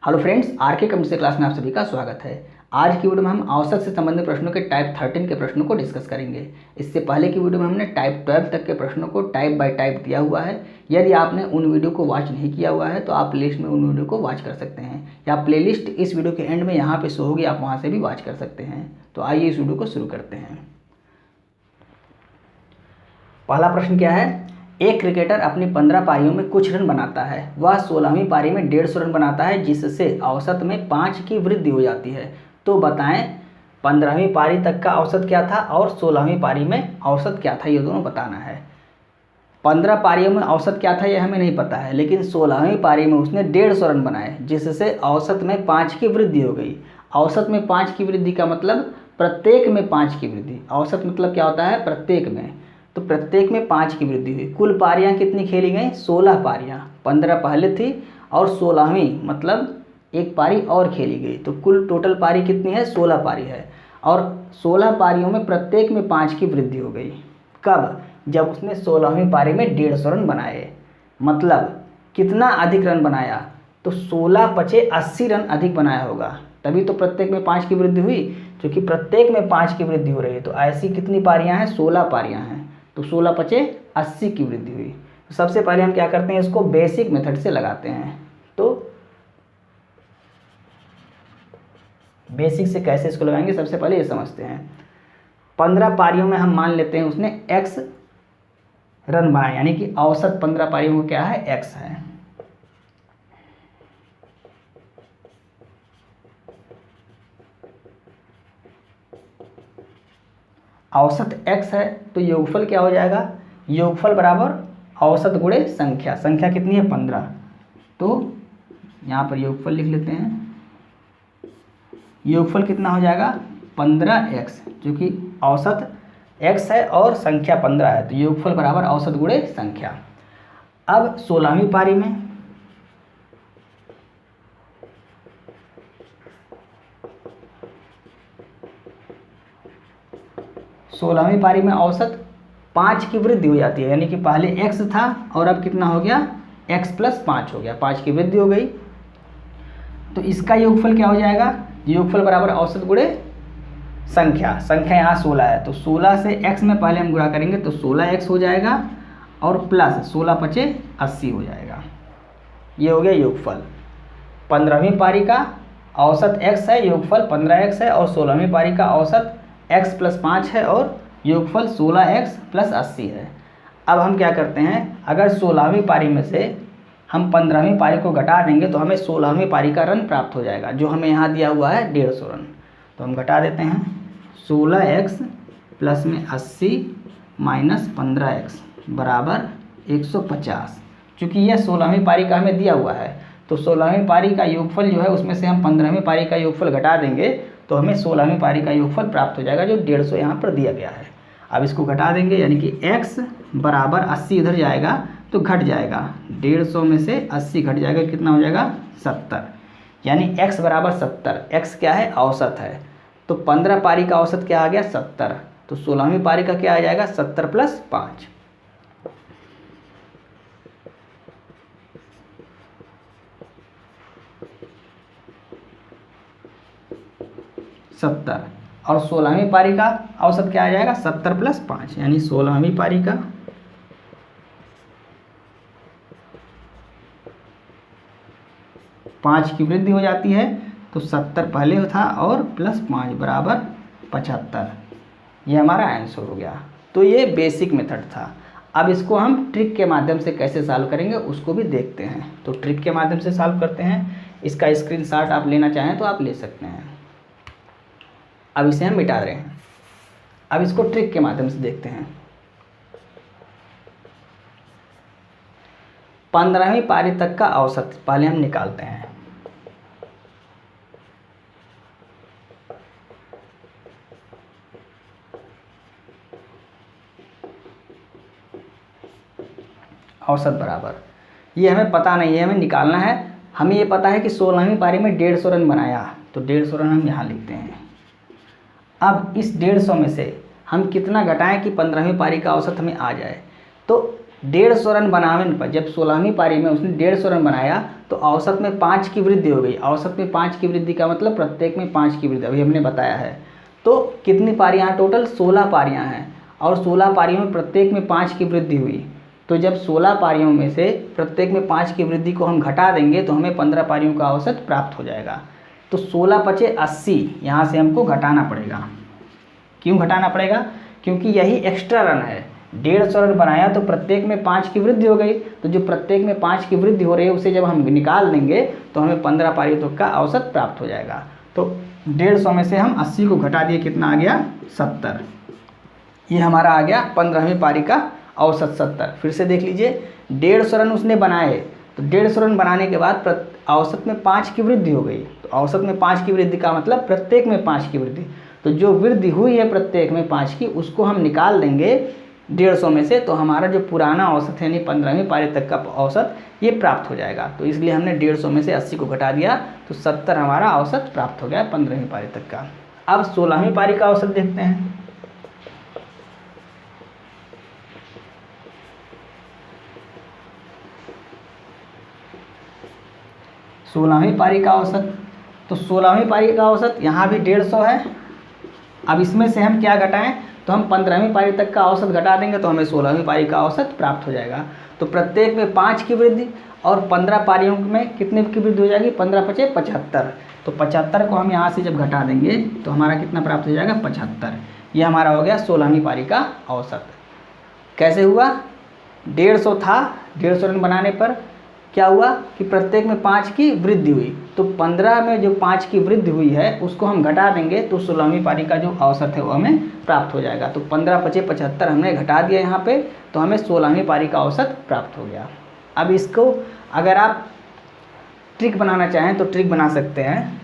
Hello friends, are के computer class में आप सभी का स्वागत है। आज की वीडियो में हम औसत से संबंधित प्रश्नों के टाइप 13 के प्रश्नों को डिस्कस करेंगे। इससे पहले की वीडियो में हमने टाइप 12 तक के प्रश्नों को टाइप बाय टाइप दिया हुआ है। यदि आपने उन वीडियो को वॉच नहीं किया हुआ है तो आप प्लेलिस्ट में उन वीडियो को वॉच कर सकते हैं, या प्लेलिस्ट इस वीडियो के एंड में यहाँ पे शो होगी, आप वहाँ से भी वॉच कर सकते हैं। तो आइए इस वीडियो को शुरू करते हैं। पहला प्रश्न क्या है? एक क्रिकेटर अपनी 15 पारियों में कुछ रन बनाता है। वह 16वीं पारी में 150 रन बनाता है, जिससे औसत में 5 की वृद्धि हो जाती है। तो बताएं 15वीं पारी तक का औसत क्या था और 16वीं पारी में औसत क्या था, ये दोनों बताना है। 15 पारियों में औसत क्या था ये हमें नहीं पता है, लेकिन 16वीं पारी में उसने 150 रन बनाए, जिससे औसत में 5 की वृद्धि हो गई। औसत में 5 की वृद्धि का मतलब प्रत्येक में 5 की वृद्धि। औसत मतलब क्या होता है? प्रत्येक में। तो प्रत्येक में 5 की वृद्धि हुई। कुल पारियां कितनी खेली गई? 16 पारियां। 15 पहले थी और 16वीं मतलब एक पारी और खेली गई। तो कुल टोटल पारी कितनी है? 16 पारी है। और 16 पारियों में प्रत्येक में 5 की वृद्धि हो गई। कब? जब उसने 16वीं पारी में 150 रन बनाए। मतलब कितना अधिक रन बनाया? तो 16 पचे 80 रन अधिक बनाया होगा, तभी तो प्रत्येक में 5 की वृद्धि हुई। क्योंकि प्रत्येक में 5 की वृद्धि हो रही है, तो ऐसी कितनी पारियां हैं? 16 पारियां हैं। तो 16 पचे 80 की वृद्धि हुई। तो सबसे पहले हम क्या करते हैं, इसको बेसिक मेथड से लगाते हैं। तो बेसिक से कैसे इसको लगाएंगे, सबसे पहले ये समझते हैं। 15 पारियों में हम मान लेते हैं उसने x रन बनाए, यानी कि औसत 15 पारियों को क्या है? x है। औसत x है, तो योगफल क्या हो जाएगा? योगफल बराबर औसत गुणे संख्या। संख्या कितनी है? 15। तो यहाँ पर योगफल लिख लेते हैं। योगफल कितना हो जाएगा? 15x, जो कि औसत x है और संख्या 15 है। तो योगफल बराबर औसत गुणे संख्या। अब 16वीं पारी में औसत 5 की वृद्धि हो जाती है, यानी कि पहले x था और अब कितना हो गया? x + 5 हो गया। 5 की वृद्धि हो गई। तो इसका योगफल क्या हो जाएगा? योगफल बराबर औसत गुणे संख्या। संख्या यहाँ 16 है, तो 16 से x में पहले हम गुणा करेंगे तो 16x हो जाएगा और प्लस 16 पचे 80 हो जाएगा। ये हो गया योगफल। 15वीं पारी का औसत x है, योगफल 15x है, और 16वीं पारी का औसत x + 5 है और योगफल 16x + 80 है। अब हम क्या करते हैं, अगर 16वीं पारी में से हम 15वीं पारी को घटा देंगे तो हमें 16वीं पारी का रन प्राप्त हो जाएगा, जो हमें यहाँ दिया हुआ है 150 रन। तो हम घटा देते हैं। 16x प्लस में 80 माइनस 15x बराबर 150। चूँकि यह 16वीं पारी का हमें दिया हुआ है, तो 16वीं पारी का योगफल जो है उसमें से हम 15वीं पारी का योगफल घटा देंगे तो हमें 16वीं पारी का योगफल प्राप्त हो जाएगा, जो 150 यहाँ पर दिया गया है। अब इसको घटा देंगे, यानी कि x बराबर 80 इधर जाएगा तो घट जाएगा। 150 में से 80 घट जाएगा, कितना हो जाएगा? 70। यानी x बराबर 70। x क्या है? औसत है। तो 15 पारी का औसत क्या आ गया? 70। तो 16वीं पारी का क्या आ जाएगा? 70 + 5। 70। और 16वीं पारी का औसत क्या आ जाएगा? 70 + 5, यानी 16वीं पारी का 5 की वृद्धि हो जाती है। तो 70 पहले था और प्लस 5 बराबर 75। ये हमारा आंसर हो गया। तो ये बेसिक मेथड था। अब इसको हम ट्रिक के माध्यम से कैसे सॉल्व करेंगे उसको भी देखते हैं। तो ट्रिक के माध्यम से सॉल्व करते हैं। इसका स्क्रीनशॉट आप लेना चाहें तो आप ले सकते हैं। अब इसे हम मिटा रहे हैं। अब इसको ट्रिक के माध्यम से देखते हैं। 15वीं पारी तक का औसत पहले हम निकालते हैं। औसत बराबर, ये हमें पता नहीं है, हमें निकालना है। हमें ये पता है कि 16वीं पारी में 150 रन बनाया, तो 150 रन हम यहाँ लिखते हैं। अब इस 150 में से हम कितना घटाएं कि 15वीं पारी का औसत हमें आ जाए? तो 150 रन बनाने पर, जब 16वीं पारी में उसने 150 रन बनाया तो औसत में 5 की वृद्धि हो गई। औसत में 5 की वृद्धि का मतलब प्रत्येक में 5 की वृद्धि, अभी हमने बताया है। तो कितनी पारियाँ टोटल? 16 पारियाँ हैं, और 16 पारियों में प्रत्येक में 5 की वृद्धि हुई। तो जब 16 पारियों में से प्रत्येक में 5 की वृद्धि को हम घटा देंगे तो हमें 15 पारियों का औसत प्राप्त हो जाएगा। तो 16 × 80 यहाँ से हमको घटाना पड़ेगा। क्यों घटाना पड़ेगा? क्योंकि यही एक्स्ट्रा रन है। 150 रन बनाया तो प्रत्येक में 5 की वृद्धि हो गई, तो जो प्रत्येक में 5 की वृद्धि हो रही है उसे जब हम निकाल देंगे तो हमें 15 पारियों तक का औसत प्राप्त हो जाएगा। तो 150 में से हम 80 को घटा दिए, कितना आ गया? 70। ये हमारा आ गया 15वीं पारी का औसत 70। फिर से देख लीजिए, 150 रन उसने बनाए, तो 150 रन बनाने के बाद औसत में 5 की वृद्धि हो गई। तो औसत में 5 की वृद्धि का मतलब प्रत्येक में 5 की वृद्धि। तो जो वृद्धि हुई है प्रत्येक में 5 की, उसको हम निकाल देंगे 150 में से, तो हमारा जो पुराना औसत है यानी 15वीं पारी तक का औसत ये प्राप्त हो जाएगा। तो इसलिए हमने 150 में से 80 को घटा दिया, तो 70 हमारा औसत प्राप्त हो गया 15वीं पारी तक का। अब 16वीं पारी का औसत देखते हैं। सोलहवीं पारी का औसत, तो 16वीं पारी का औसत यहाँ भी 150 है। अब इसमें से हम क्या घटाएं? तो हम 15वीं पारी तक का औसत घटा देंगे तो हमें 16वीं पारी का औसत प्राप्त हो जाएगा। तो प्रत्येक में 5 की वृद्धि, और 15 पारियों में कितने की वृद्धि हो जाएगी? 15 × 5 = 75। तो 75 को हम यहाँ से जब घटा देंगे तो हमारा कितना प्राप्त हो जाएगा? 75। ये हमारा हो गया 16वीं पारी का औसत। कैसे हुआ? 150 था, 150 रन बनाने पर क्या हुआ कि प्रत्येक में 5 की वृद्धि हुई। तो 15 में जो 5 की वृद्धि हुई है उसको हम घटा देंगे तो 16वीं पारी का जो औसत है वो हमें प्राप्त हो जाएगा। तो 15 × 5 = 75 हमने घटा दिया यहाँ पे, तो हमें 16वीं पारी का औसत प्राप्त हो गया। अब इसको अगर आप ट्रिक बनाना चाहें तो ट्रिक बना सकते हैं।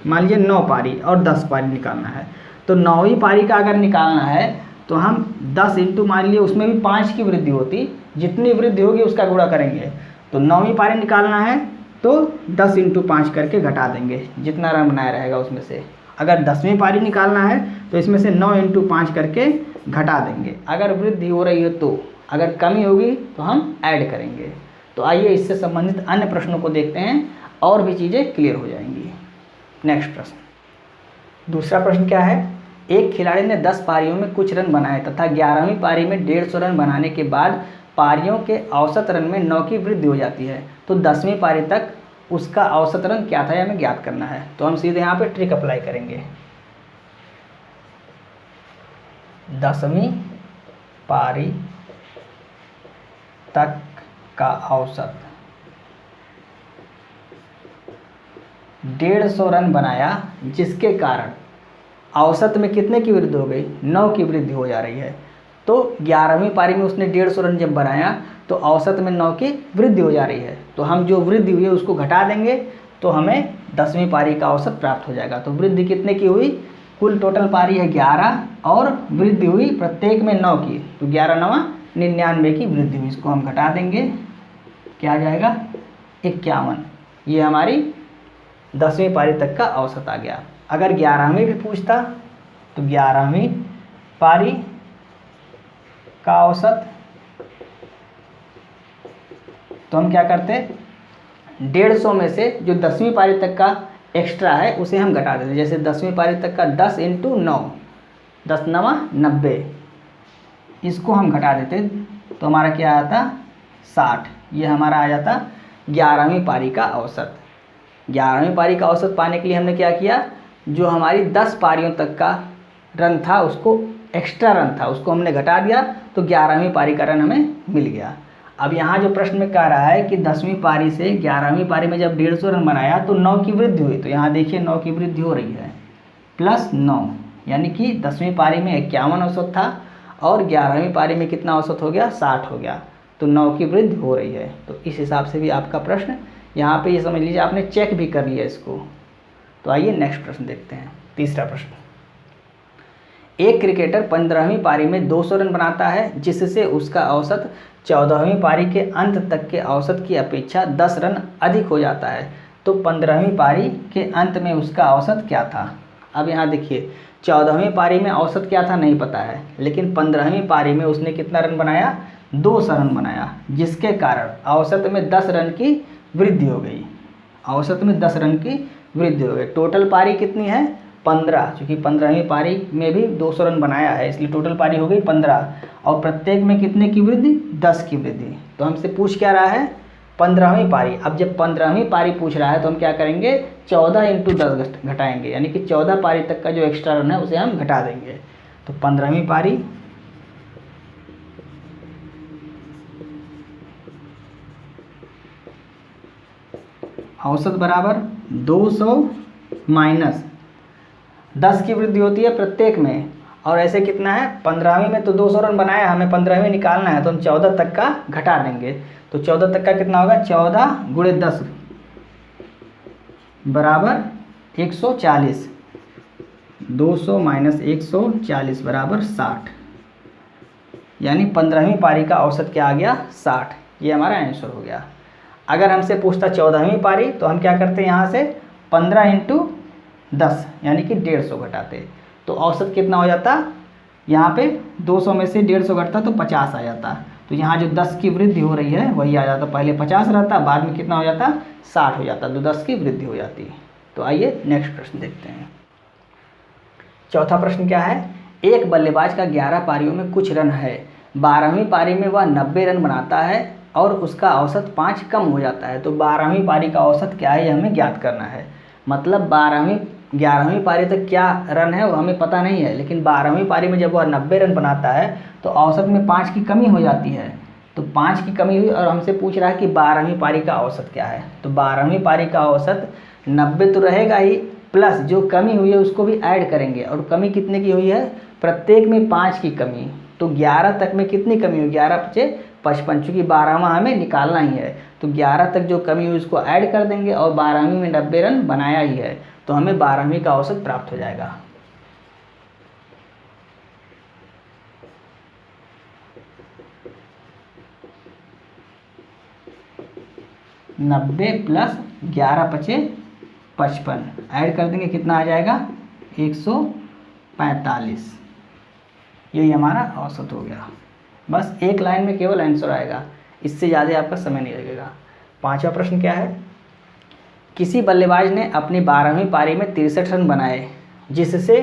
मान लीजिए 9 पारी और 10 पारी निकालना है, तो 9वीं पारी का अगर निकालना है तो हम 10 इंटू, मान लीजिए उसमें भी 5 की वृद्धि होती, जितनी वृद्धि होगी उसका गुणा करेंगे। तो 9वीं पारी निकालना है तो 10 × 5 करके घटा देंगे, जितना रन बनाया रहेगा उसमें से। अगर 10वीं पारी निकालना है तो इसमें से 9 × 5 करके घटा देंगे। अगर वृद्धि हो रही है तो, अगर कमी होगी तो हम ऐड करेंगे। तो आइए इससे संबंधित अन्य प्रश्नों को देखते हैं, और भी चीज़ें क्लियर हो जाएंगी। नेक्स्ट प्रश्न, दूसरा प्रश्न क्या है? एक खिलाड़ी ने 10 पारियों में कुछ रन बनाए तथा 11वीं पारी में 150 रन बनाने के बाद पारियों के औसत रन में 9 की वृद्धि हो जाती है, तो 10वीं पारी तक उसका औसत रन क्या था, हमें ज्ञात करना है। तो हम सीधे यहाँ पे ट्रिक अप्लाई करेंगे। 10वीं पारी तक का औसत 150 रन बनाया, जिसके कारण औसत में कितने की वृद्धि हो गई? 9 की वृद्धि हो जा रही है। तो 11वीं पारी में उसने 150 रन जब बनाया तो औसत में 9 की वृद्धि हो जा रही है। तो हम जो वृद्धि हुई है उसको घटा देंगे तो हमें 10वीं पारी का औसत प्राप्त हो जाएगा। तो वृद्धि कितने की हुई? कुल टोटल पारी है 11 और वृद्धि हुई प्रत्येक में 9 की, तो 11 × 9 = 99 की वृद्धि हुई। इसको हम घटा देंगे, क्या आ जाएगा? 51। ये हमारी 10वीं पारी तक का औसत आ गया। अगर 11वीं भी पूछता तो 11वीं पारी का औसत, तो हम क्या करते? 150 में से जो 10वीं पारी तक का एक्स्ट्रा है उसे हम घटा देते। जैसे 10वीं पारी तक का 10 × 9, 10 × 9 = 90, इसको हम घटा देते तो हमारा क्या आता? 60। ये हमारा आ जाता 11वीं पारी का औसत। 11वीं पारी का औसत पाने के लिए हमने क्या किया? जो हमारी 10 पारियों तक का रन था, उसको एक्स्ट्रा रन था, उसको हमने घटा दिया, तो 11वीं पारी का रन हमें मिल गया। अब यहाँ जो प्रश्न में कह रहा है कि 10वीं पारी से 11वीं पारी में जब 150 रन बनाया तो 9 की वृद्धि हुई, तो यहाँ देखिए 9 की वृद्धि हो रही है, +9, यानी कि 10वीं पारी में 51 औसत था और 11वीं पारी में कितना औसत हो गया? 60 हो गया। तो 9 की वृद्धि हो रही है। तो इस हिसाब से भी आपका प्रश्न यहाँ पे ये समझ लीजिए आपने चेक भी कर लिया इसको। तो आइए नेक्स्ट प्रश्न देखते हैं। तीसरा प्रश्न, एक क्रिकेटर 15वीं पारी में 200 रन बनाता है, जिससे उसका औसत 14वीं पारी के अंत तक के औसत की अपेक्षा 10 रन अधिक हो जाता है। तो 15वीं पारी के अंत में उसका औसत क्या था? अब यहाँ देखिए 14वीं पारी में औसत क्या था नहीं पता है, लेकिन 15वीं पारी में उसने कितना रन बनाया, 200 रन बनाया, जिसके कारण औसत में 10 रन की वृद्धि हो गई। औसत में 10 रन की वृद्धि हो गई। टोटल पारी कितनी है 15, क्योंकि 15वीं पारी में भी 200 रन बनाया है, इसलिए टोटल पारी हो गई 15, और प्रत्येक में कितने की वृद्धि, 10 की वृद्धि। तो हमसे पूछ क्या रहा है 15वीं पारी। अब जब 15वीं पारी पूछ रहा है तो हम क्या करेंगे 14 × 10 घटाएंगे, यानी कि 14 पारी तक का जो एक्स्ट्रा रन है उसे हम घटा देंगे। तो 15वीं पारी औसत बराबर 200 माइनस 10 की वृद्धि होती है प्रत्येक में, और ऐसे कितना है 15वीं में तो 200 रन बनाया, हमें 15वीं निकालना है तो हम 14 तक का घटा देंगे। तो 14 तक का कितना होगा 14 × 10 बराबर 140, 200 माइनस 140 बराबर 60, यानी 15वीं पारी का औसत क्या आ गया 60। ये हमारा आंसर हो गया। अगर हमसे पूछता 14वीं पारी तो हम क्या करते यहाँ से 15 × 10 यानी कि 150 घटाते, तो औसत कितना हो जाता, यहाँ पे 200 में से 150 घटता तो 50 आ जाता। तो यहाँ जो 10 की वृद्धि हो रही है वही आ जाता, पहले 50 रहता, बाद में कितना हो जाता 60 हो जाता, तो 10 की वृद्धि हो जाती। तो आइए नेक्स्ट प्रश्न देखते हैं। चौथा प्रश्न क्या है, एक बल्लेबाज का 11 पारियों में कुछ रन है, 12वीं पारी में वह 90 रन बनाता है और उसका औसत 5 कम हो जाता है। तो 12वीं पारी का औसत क्या है ये हमें ज्ञात करना है। मतलब 11वीं पारी तक क्या रन है वो हमें पता नहीं है, लेकिन 12वीं पारी में जब वह 90 रन बनाता है तो औसत में 5 की कमी हो जाती है। तो 5 की कमी हुई और हमसे पूछ रहा है कि 12वीं पारी का औसत क्या है। तो 12वीं पारी का औसत 90 तो रहेगा ही, प्लस जो कमी हुई है उसको भी ऐड करेंगे, और कमी कितने की हुई है, प्रत्येक में 5 की कमी। तो 11 तक में कितनी कमी हुई, 11 × 5 = 55, चूँकि 12वां हमें निकालना ही है, तो 11 तक जो कमी हुई उसको ऐड कर देंगे, और 12वीं में 90 रन बनाया ही है, तो हमें 12वीं का औसत प्राप्त हो जाएगा। नब्बे प्लस 11 × 5 = 55, ऐड कर देंगे कितना आ जाएगा 145, यही हमारा औसत हो गया। बस एक लाइन में केवल आंसर आएगा, इससे ज़्यादा आपका समय नहीं लगेगा। पांचवा प्रश्न क्या है, किसी बल्लेबाज ने अपनी 12वीं पारी में 63 रन बनाए, जिससे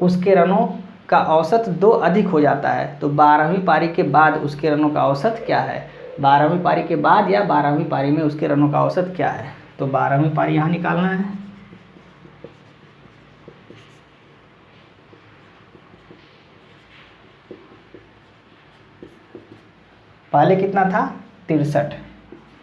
उसके रनों का औसत 2 अधिक हो जाता है। तो 12वीं पारी के बाद उसके रनों का औसत क्या है, 12वीं पारी के बाद या 12वीं पारी में उसके रनों का औसत क्या है। तो 12वीं पारी यहाँ निकालना है। पहले कितना था 63,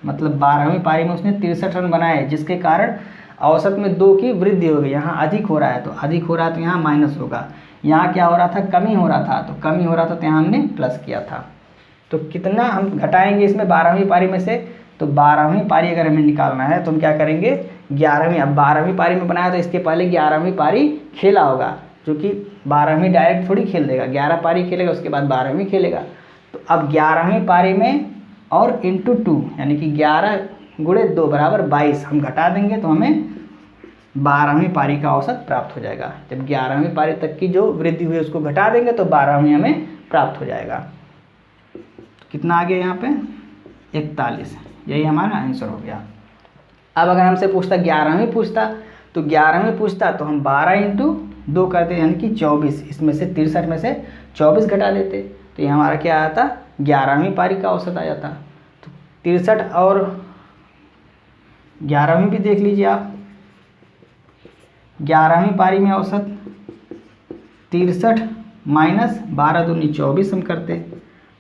मतलब 12वीं पारी में उसने 63 रन बनाए, जिसके कारण औसत में 2 की वृद्धि हो गई। यहाँ अधिक हो रहा है तो अधिक हो रहा है तो यहाँ माइनस होगा, यहाँ क्या हो रहा था कमी हो रहा था, तो कमी हो रहा था तो यहाँ हमने प्लस किया था। तो कितना हम घटाएंगे इसमें 12वीं पारी में से, तो 12वीं पारी अगर हमें निकालना है तो हम क्या करेंगे 11वीं, अब 12वीं पारी में बनाया तो इसके पहले 11वीं पारी खेला होगा, क्योंकि 12वीं डायरेक्ट थोड़ी खेल देगा, 11 पारी खेलेगा उसके बाद 12वीं खेलेगा। तो अब 11वीं पारी में और इंटू 2 यानी कि 11 × 2 बराबर 22 हम घटा देंगे, तो हमें 12वीं पारी का औसत प्राप्त हो जाएगा। जब 11वीं पारी तक की जो वृद्धि हुई उसको घटा देंगे तो 12वीं हमें प्राप्त हो जाएगा। कितना आ गया यहाँ पे 41, यही हमारा आंसर हो गया। अब अगर हमसे पूछता 11वीं पूछता, तो 11वीं पूछता तो हम 12 × 2 करते यानी कि 24, इसमें से 63 में से 24 घटा देते, तो ये हमारा क्या आता 11वीं पारी का औसत आ जाता। तो 63 और 11वीं भी देख लीजिए आप, 11वीं पारी में औसत 63 माइनस 12 × 2 = 24 हम करते,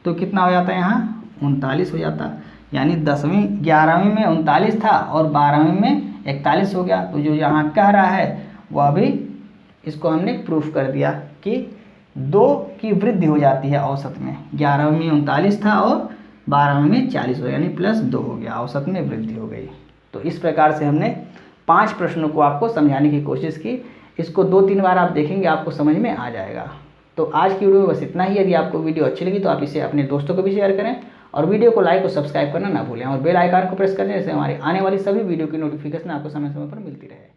तो कितना हो जाता है यहाँ 39 हो जाता। यानी 11वीं में 39 था और 12वीं में 41 हो गया। तो जो यहाँ कह रहा है वह भी इसको हमने प्रूफ कर दिया कि 2 की वृद्धि हो जाती है औसत में। 11वीं में 39 था और 12वीं में 40 हो गया, यानी +2 हो गया, औसत में वृद्धि हो गई। तो इस प्रकार से हमने 5 प्रश्नों को आपको समझाने की कोशिश की। इसको 2-3 बार आप देखेंगे आपको समझ में आ जाएगा। तो आज की वीडियो में बस इतना ही। यदि आपको वीडियो अच्छी लगी तो आप इसे अपने दोस्तों को भी शेयर करें और वीडियो को लाइक और सब्सक्राइब करना ना भूलें और बेल आइकन को प्रेस करने से हमारी आने वाली सभी वीडियो की नोटिफिकेशन आपको समय समय पर मिलती रहे।